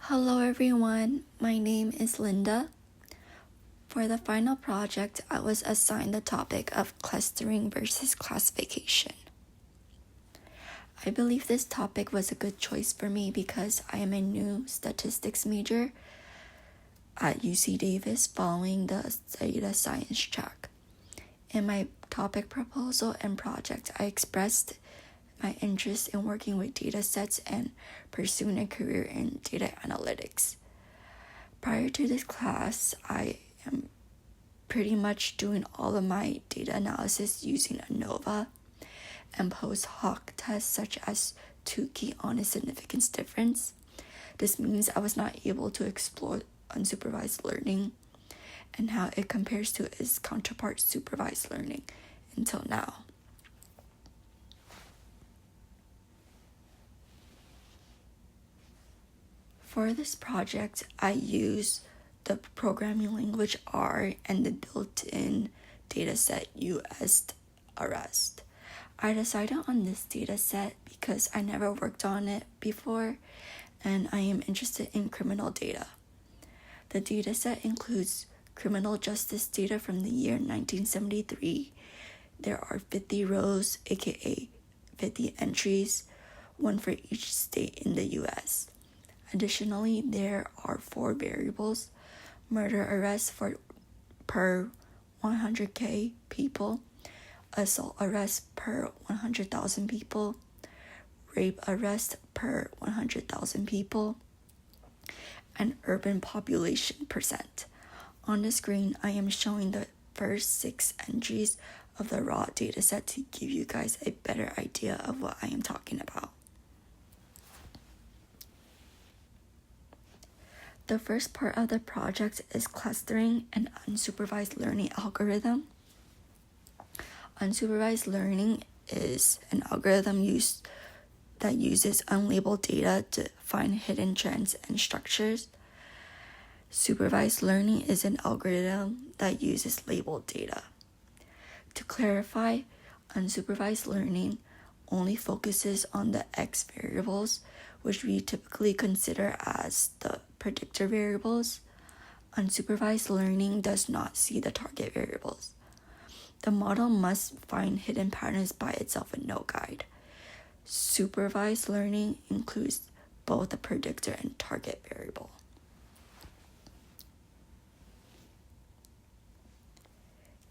Hello everyone, my name is Linda. For the final project, I was assigned the topic of clustering versus classification. I believe this topic was a good choice for me because I am a new statistics major at UC Davis following the data science track. In my topic proposal and project, I expressed my interest in working with data sets and pursuing a career in data analytics. Prior to this class, I am pretty much doing all of my data analysis using ANOVA and post hoc tests such as Tukey on a significance difference. This means I was not able to explore unsupervised learning and how it compares to its counterpart supervised learning until now. For this project, I use the programming language R and the built-in dataset USArrest. I decided on this dataset because I never worked on it before and I am interested in criminal data. The dataset includes criminal justice data from the year 1973. There are 50 rows, aka 50 entries, one for each state in the US. Additionally, there are 4 variables: murder arrests per 100,000 people, assault arrests per 100,000 people, rape arrests per 100,000 people, and urban population percent. On the screen, I am showing the first 6 entries of the raw dataset to give you guys a better idea of what I am talking about. The first part of the project is clustering an unsupervised learning algorithm. Unsupervised learning is an algorithm that uses unlabeled data to find hidden trends and structures. Supervised learning is an algorithm that uses labeled data. To clarify, unsupervised learning only focuses on the X variables, which we typically consider as the predictor variables. Unsupervised learning does not see the target variables. The model must find hidden patterns by itself with no guide. Supervised learning includes both the predictor and target variable.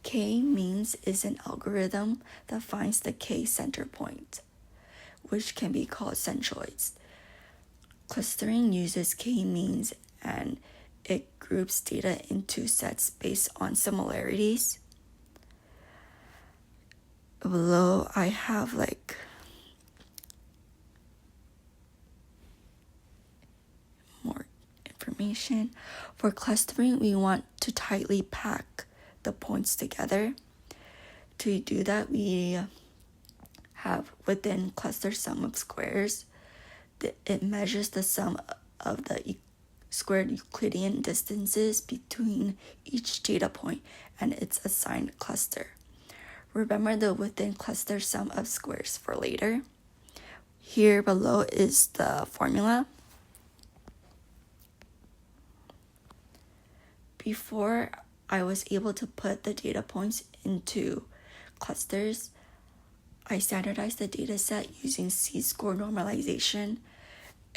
K-means is an algorithm that finds the K-center point, which can be called centroids. Clustering uses K-means and it groups data into sets based on similarities. Below, I have more information. For clustering, we want to tightly pack the points together. To do that, we have within cluster sum of squares. It measures the sum of the squared Euclidean distances between each data point and its assigned cluster. Remember the within cluster sum of squares for later. Here below is the formula. Before I was able to put the data points into clusters, I standardized the dataset using C-score normalization,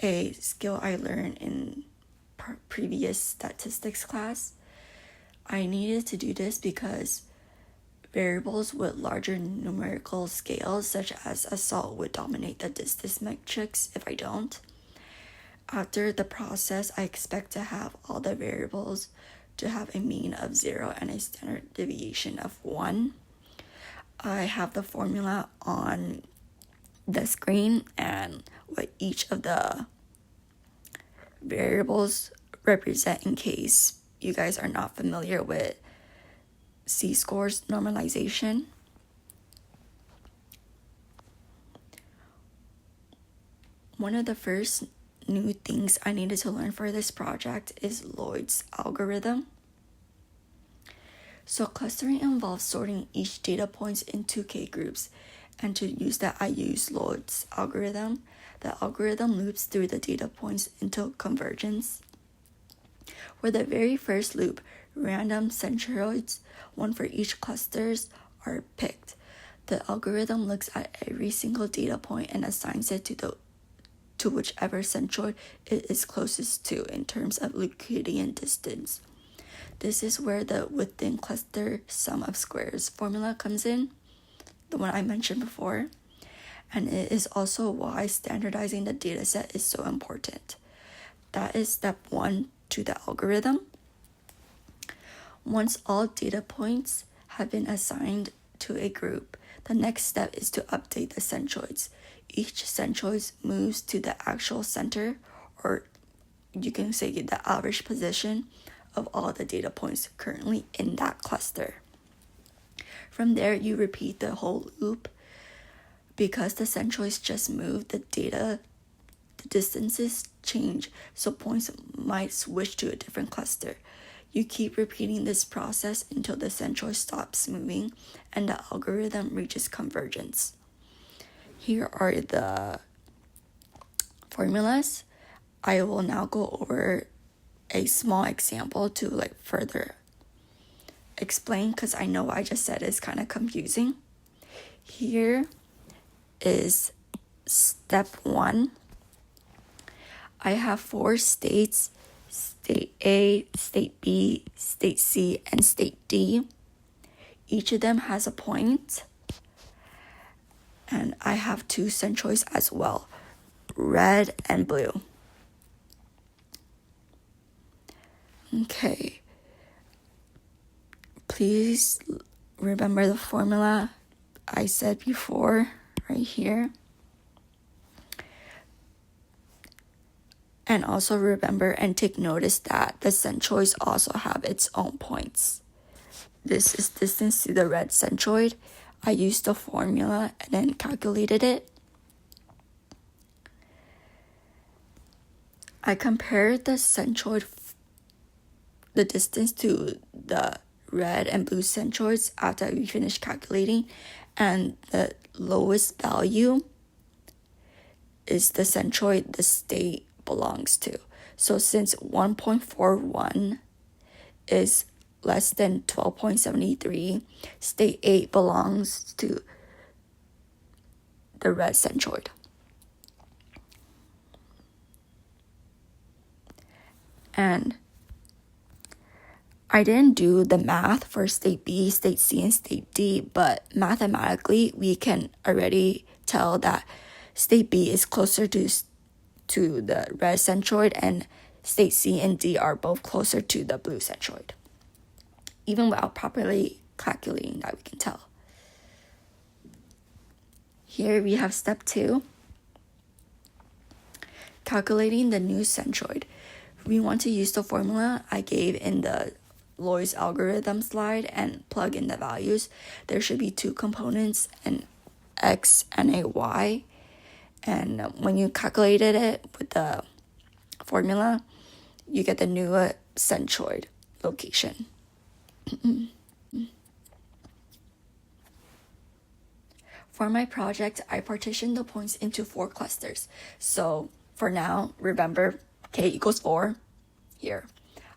a skill I learned in previous statistics class. I needed to do this because variables with larger numerical scales, such as assault, would dominate the distance metrics if I don't. After the process, I expect to have all the variables to have a mean of 0 and a standard deviation of 1. I have the formula on the screen and what each of the variables represent in case you guys are not familiar with C-scores normalization. One of the first new things I needed to learn for this project is Lloyd's algorithm. So clustering involves sorting each data points into K groups And to use that, I use Lloyd's algorithm. The algorithm loops through the data points until convergence. For the very first loop, random centroids, one for each clusters, are picked. The algorithm looks at every single data point and assigns it to whichever centroid it is closest to in terms of Euclidean distance. This is where the within cluster sum of squares formula comes in, the one I mentioned before, and it is also why standardizing the dataset is so important. That is step 1 to the algorithm. Once all data points have been assigned to a group, the next step is to update the centroids. Each centroid moves to the actual center, or you can say the average position of all the data points currently in that cluster. From there, you repeat the whole loop. Because the centroids just move, the distances change, so points might switch to a different cluster. You keep repeating this process until the centroid stops moving and the algorithm reaches convergence. Here are the formulas. I will now go over a small example to further explain, because I know what I just said is kind of confusing. Here is step 1. I have 4 states: state A, state B, state C, and state D. Each of them has a point. And I have 2 centroids as well, red and blue. Okay. Please remember the formula I said before, right here. And also remember and take notice that the centroids also have its own points. This is distance to the red centroid. I used the formula and then calculated it. I compared the centroid, the distance to the red and blue centroids after we finished calculating, and the lowest value is the centroid the state belongs to. So since 1.41 is less than 12.73, state 8 belongs to the red centroid. And I didn't do the math for state B, state C, and state D, but mathematically we can already tell that state B is closer to the red centroid, and state C and D are both closer to the blue centroid. Even without properly calculating that, we can tell. Here we have step 2. Calculating the new centroid. We want to use the formula I gave in the Lloyd's algorithm slide and plug in the values. There should be 2 components, an X and a Y. And when you calculated it with the formula, you get the new centroid location. For my project, I partitioned the points into 4 clusters. So for now, remember K equals 4 here.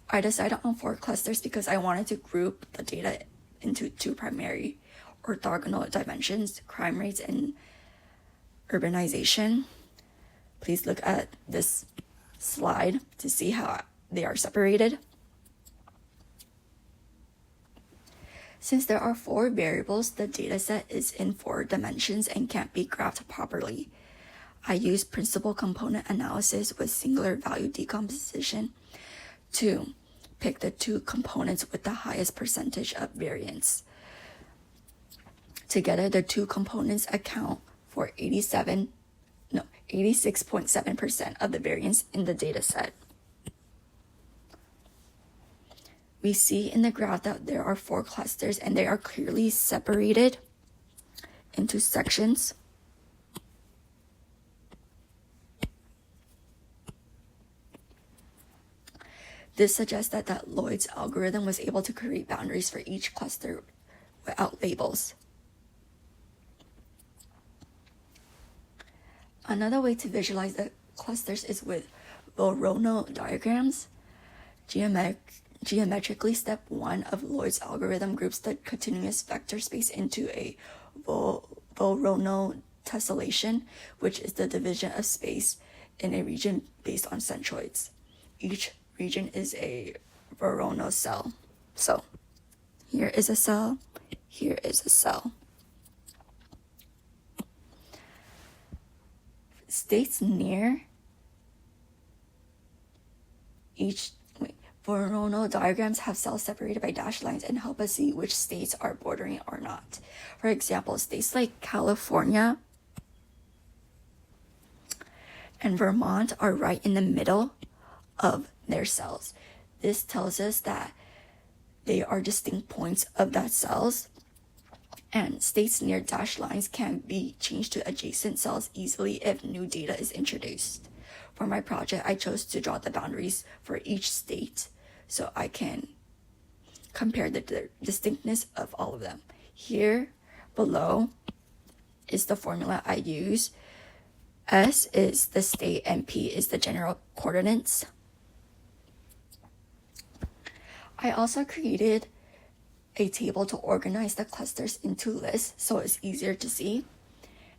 I decided on 4 clusters because I wanted to group the data into 2 primary orthogonal dimensions: crime rates and urbanization. Please look at this slide to see how they are separated. Since there are 4 variables, the dataset is in 4 dimensions and can't be graphed properly. I use principal component analysis with singular value decomposition to pick the 2 components with the highest percentage of variance. Together, the 2 components account for 86.7% of the variance in the dataset. We see in the graph that there are 4 clusters and they are clearly separated into sections. This suggests that Lloyd's algorithm was able to create boundaries for each cluster without labels. Another way to visualize the clusters is with Voronoi diagrams. Geometrically, step 1 of Lloyd's algorithm groups the continuous vector space into a Voronoi tessellation, which is the division of space in a region based on centroids. Each region is a Voronoi cell. So here is a cell, here is a cell. States near each Voronoi diagrams have cells separated by dashed lines and help us see which states are bordering or not. For example, states like California and Vermont are right in the middle of their cells. This tells us that they are distinct points of that cells, and states near dashed lines can be changed to adjacent cells easily if new data is introduced. For my project, I chose to draw the boundaries for each state so I can compare the distinctness of all of them. Here below is the formula I use. S is the state and P is the general coordinates. I also created a table to organize the clusters into lists so it's easier to see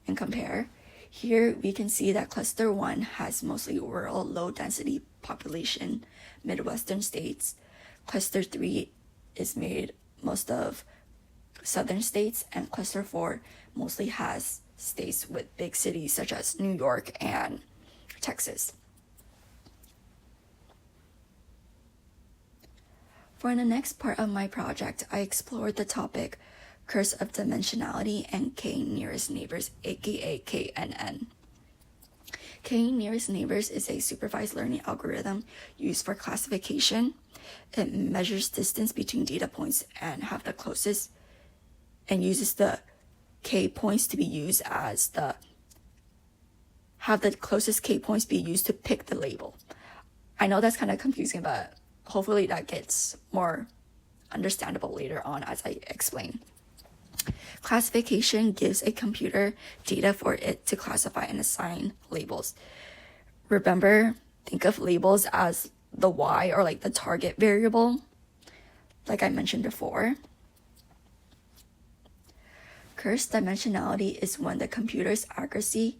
and compare. Here we can see that cluster 1 has mostly rural, low-density population, Midwestern states. Cluster 3 is made most of southern states, and cluster 4 mostly has states with big cities such as New York and Texas. For the next part of my project, I explored the topic curse of dimensionality and K nearest neighbors, aka KNN. K nearest neighbors is a supervised learning algorithm used for classification. It measures distance between data points and uses the K points to be used have the closest K points be used to pick the label. I know that's kind of confusing, but hopefully that gets more understandable later on as I explain. Classification gives a computer data for it to classify and assign labels. Remember, think of labels as the Y or like the target variable, like I mentioned before. Curse dimensionality is when the computer's accuracy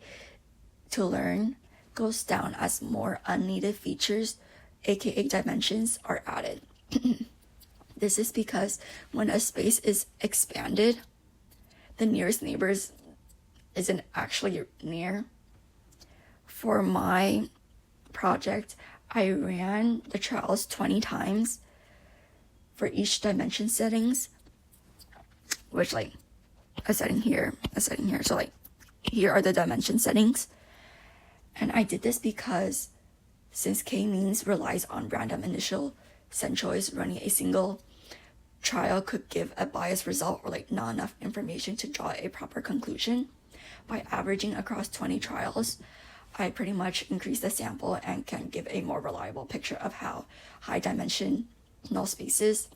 to learn goes down as more unneeded features, aka dimensions, are added. This is because when a space is expanded, the nearest neighbors isn't actually near. For my project, I ran the trials 20 times for each dimension settings, which like a setting here. So like here are the dimension settings. And I did this because since k-means relies on random initial centroids, running a single trial could give a biased result or like not enough information to draw a proper conclusion. By averaging across 20 trials, I pretty much increase the sample and can give a more reliable picture of how high dimensional space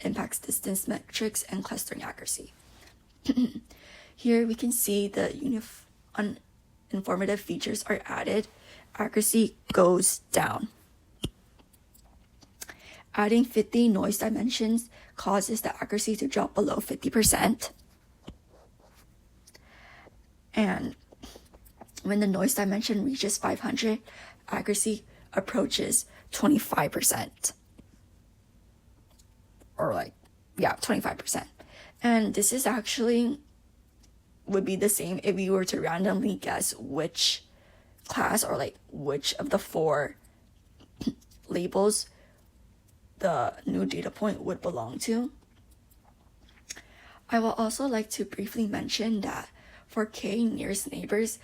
impacts distance metrics and clustering accuracy. Here we can see the informative features are added. Accuracy goes down. Adding 50 noise dimensions causes the accuracy to drop below 50%. And when the noise dimension reaches 500, accuracy approaches 25%. Or 25%. And this is actually would be the same if you were to randomly guess which class or like which of the 4 labels the new data point would belong to. I will also like to briefly mention that for k nearest neighbors,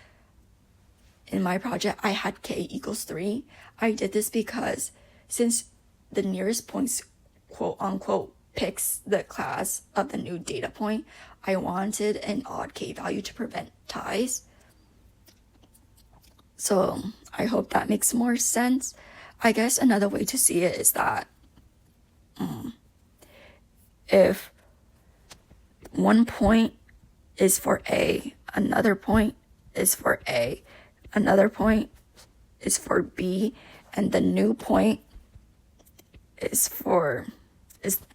in my project I had k equals 3. I did this because since the nearest points quote unquote picks the class of the new data point, I wanted an odd k value to prevent ties. So I hope that makes more sense. I guess another way to see it is that if one point is for A, another point is for A, another point is for B, and the new point is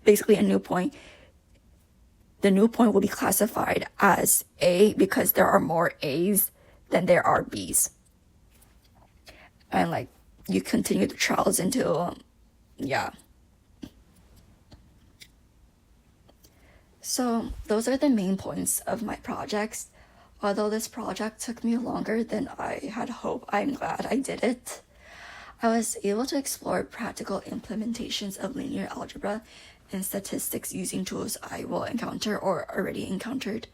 basically a new point. The new point will be classified as A because there are more A's than there are B's. And like, you continue the trials until, So those are the main points of my projects. Although this project took me longer than I had hoped, I'm glad I did it. I was able to explore practical implementations of linear algebra and statistics using tools I will encounter or already encountered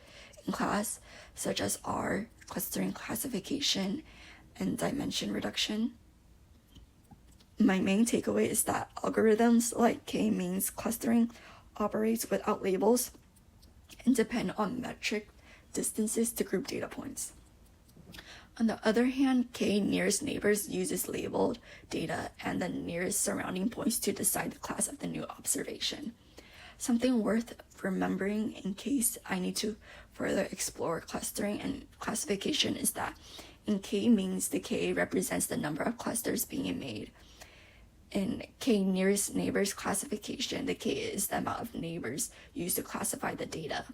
in class, such as R, clustering classification, and dimension reduction. My main takeaway is that algorithms like k-means clustering operates without labels and depend on metric distances to group data points. On the other hand, k-nearest neighbors uses labeled data and the nearest surrounding points to decide the class of the new observation. Something worth remembering in case I need to further explore clustering and classification is that in k-means, the k represents the number of clusters being made. In k-nearest neighbors classification, the k is the amount of neighbors used to classify the data.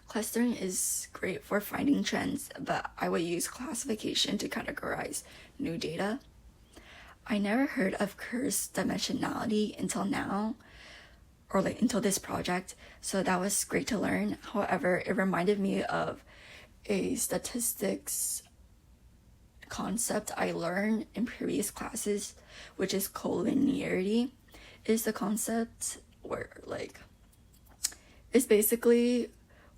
Clustering is great for finding trends, but I would use classification to categorize new data. I never heard of Kerr's dimensionality until now, or until this project, so that was great to learn. However, it reminded me of a statistics concept I learned in previous classes, which is collinearity. Is the concept where it's basically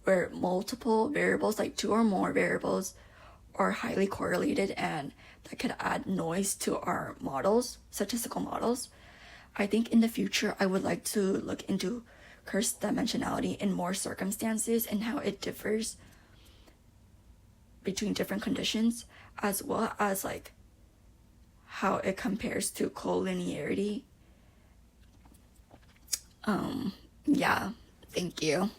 where multiple variables, like 2 or more variables, are highly correlated and that could add noise to our models, statistical models. I think in the future I would like to look into Kerr's dimensionality in more circumstances and how it differs between different conditions, as well as how it compares to collinearity. Thank you.